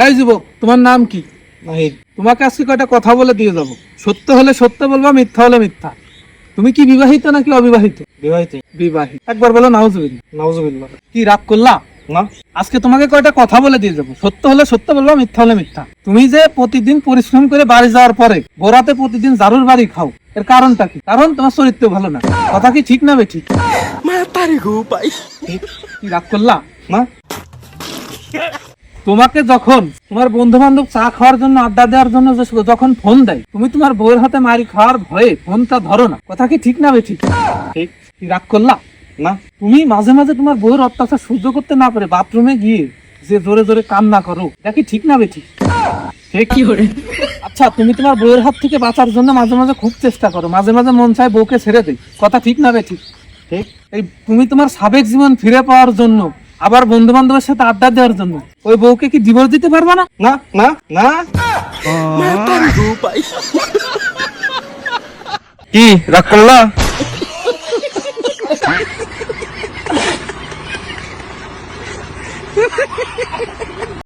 এই যুবক, তোমার নাম কি? নাহিদ। তোমাকে আজকে কয়টা কথা বলে দিয়ে যাবো, সত্য হলে সত্য বলবা, মিথ্যা হলে মিথ্যা। তুমি কি বিবাহিত নাকি অবিবাহিত? বিবাহিত। বিবাহিত। একবার বলো নাউজুবিল্লাহ। নাউজুবিল্লাহ। কি রাগ করলা? না। আজকে তোমাকে কয়টা কথা বলে দিয়ে যাবো, সত্য হলে সত্য বলবা, মিথ্যা হলে মিথ্যা। তুমি যে প্রতিদিন পরিশ্রম করে বাড়ি যাওয়ার পরে বোরাতে প্রতিদিন জারুর বাড়ি খাও, এর কারণটা কি? কারণ তোমার চরিত্র ভালো না। কথা কি ঠিক না বেঠিক? কি রাগ করলা? না। তোমাকে যখন তোমার বন্ধু বান্ধব চা খাওয়ার জন্য, আড্ডা দেওয়ার জন্য যখন ফোন দেয়, তুমি তোমার বউয়ের হাতে মারি খাওয়ার ভয়ে ফোনটা ধরো না। কথা কি ঠিক না বেঠিক? ঠিক। কি রাগ করলা? না। তুমি মাঝে মাঝে তোমার বউয়ের অত্যাচার সহ্য করতে না পারে বাথরুমে গিয়ে যে জোরে জোরে কান্না করো, এটা কি ঠিক না বেঠিক? ঠিক। আচ্ছা, তুমি তোমার বউয়ের হাত থেকে বাঁচার জন্য মাঝে মাঝে খুব চেষ্টা করো, মাঝে মাঝে মন চায় বউকে ছেড়ে দেয়। কথা ঠিক না বেঠিক? ঠিক। এই তুমি তোমার সাবেক জীবন ফিরে পাওয়ার জন্য, আবার বন্ধু বান্ধবের সাথে আড্ডা দেওয়ার জন্য ওই বউকে কি ডিভোর্স দিতে পারবা না? না। না। না। কি রাগ করলা?